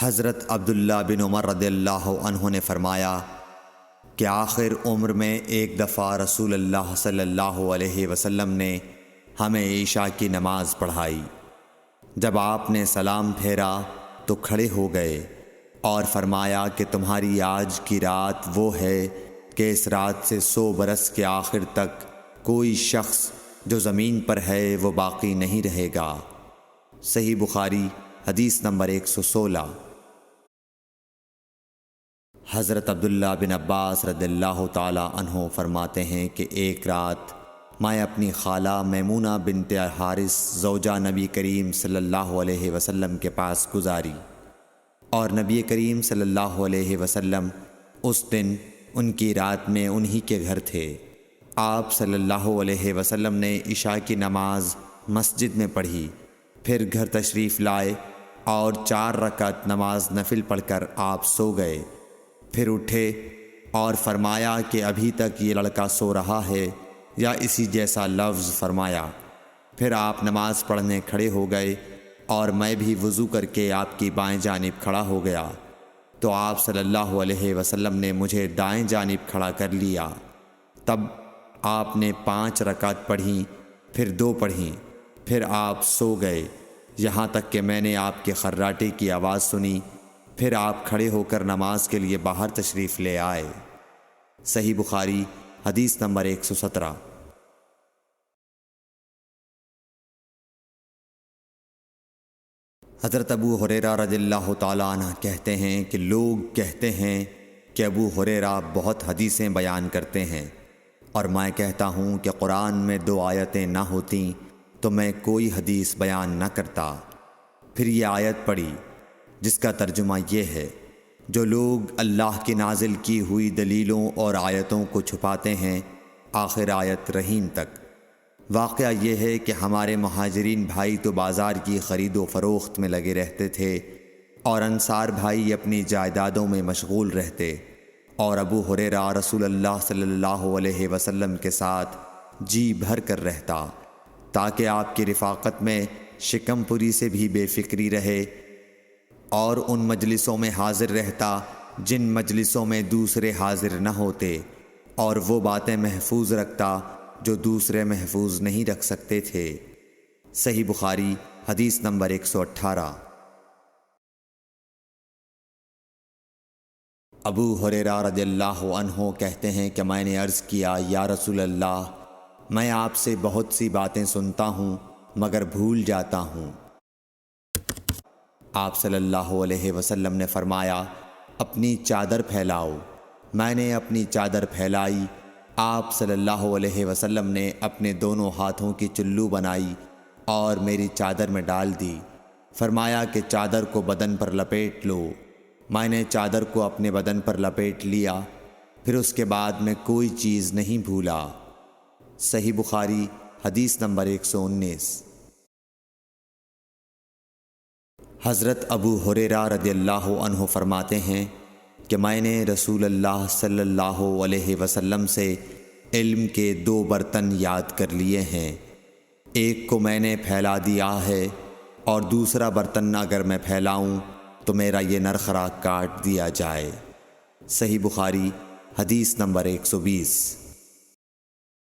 حضرت عبداللہ بن عمر رضی اللہ عنہ نے فرمایا کہ آخر عمر میں ایک دفعہ رسول اللہ صلی اللہ علیہ وسلم نے ہمیں عشاء کی نماز پڑھائی۔ جب آپ نے سلام پھیرا تو کھڑے ہو گئے اور فرمایا کہ تمہاری آج کی رات وہ ہے کہ اس رات سے 100 برس کے آخر تک کوئی شخص جو زمین پر ہے وہ باقی نہیں رہے گا۔ صحیح بخاری حدیث نمبر 116۔ حضرت عبداللہ بن عباس رضی اللہ تعالی عنہ فرماتے ہیں کہ ایک رات میں اپنی خالہ میمونہ بنت حارث زوجہ نبی کریم صلی اللہ علیہ وسلم کے پاس گزاری، اور نبی کریم صلی اللہ علیہ وسلم اس دن ان کی رات میں انہی کے گھر تھے۔ آپ صلی اللہ علیہ وسلم نے عشاء کی نماز مسجد میں پڑھی، پھر گھر تشریف لائے اور 4 رکعت نماز نفل پڑھ کر آپ سو گئے۔ پھر اٹھے اور فرمایا کہ ابھی تک یہ لڑکا سو رہا ہے یا اسی جیسا لفظ فرمایا۔ پھر آپ نماز پڑھنے کھڑے ہو گئے اور میں بھی وضو کر کے آپ کی بائیں جانب کھڑا ہو گیا، تو آپ صلی اللہ علیہ وسلم نے مجھے دائیں جانب کھڑا کر لیا۔ تب آپ نے 5 رکعت پڑھیں، پھر 2 پڑھیں، پھر آپ سو گئے یہاں تک کہ میں نے آپ کے خراٹے کی آواز سنی۔ پھر آپ کھڑے ہو کر نماز کے لیے باہر تشریف لے آئے۔ صحیح بخاری حدیث نمبر 117۔ حضرت ابو ہریرہ رضی اللہ تعالیٰ عنہ کہتے ہیں کہ لوگ کہتے ہیں کہ ابو ہریرہ بہت حدیثیں بیان کرتے ہیں، اور میں کہتا ہوں کہ قرآن میں 2 آیتیں نہ ہوتیں تو میں کوئی حدیث بیان نہ کرتا۔ پھر یہ آیت پڑھی جس کا ترجمہ یہ ہے، جو لوگ اللہ کی نازل کی ہوئی دلیلوں اور آیتوں کو چھپاتے ہیں، آخر آیت رحیم تک۔ واقعہ یہ ہے کہ ہمارے مہاجرین بھائی تو بازار کی خرید و فروخت میں لگے رہتے تھے، اور انصار بھائی اپنی جائیدادوں میں مشغول رہتے، اور ابو ہریرہ رسول اللہ صلی اللہ علیہ وسلم کے ساتھ جی بھر کر رہتا، تاکہ آپ کی رفاقت میں شکم پوری سے بھی بے فکری رہے، اور ان مجلسوں میں حاضر رہتا جن مجلسوں میں دوسرے حاضر نہ ہوتے، اور وہ باتیں محفوظ رکھتا جو دوسرے محفوظ نہیں رکھ سکتے تھے۔ صحیح بخاری حدیث نمبر 118۔ ابو ہریرہ رضی اللہ عنہ کہتے ہیں کہ میں نے عرض کیا، یا رسول اللہ، میں آپ سے بہت سی باتیں سنتا ہوں مگر بھول جاتا ہوں۔ آپ صلی اللہ علیہ وسلم نے فرمایا، اپنی چادر پھیلاؤ۔ میں نے اپنی چادر پھیلائی۔ آپ صلی اللہ علیہ وسلم نے اپنے دونوں ہاتھوں کی چلو بنائی اور میری چادر میں ڈال دی۔ فرمایا کہ چادر کو بدن پر لپیٹ لو۔ میں نے چادر کو اپنے بدن پر لپیٹ لیا، پھر اس کے بعد میں کوئی چیز نہیں بھولا۔ صحیح بخاری حدیث نمبر 119۔ حضرت ابو ہریرہ رضی اللہ عنہ فرماتے ہیں کہ میں نے رسول اللہ صلی اللہ علیہ وسلم سے علم کے 2 برتن یاد کر لیے ہیں، ایک کو میں نے پھیلا دیا ہے، اور دوسرا برتن اگر میں پھیلاؤں تو میرا یہ نرخرا کاٹ دیا جائے۔ صحیح بخاری حدیث نمبر 120۔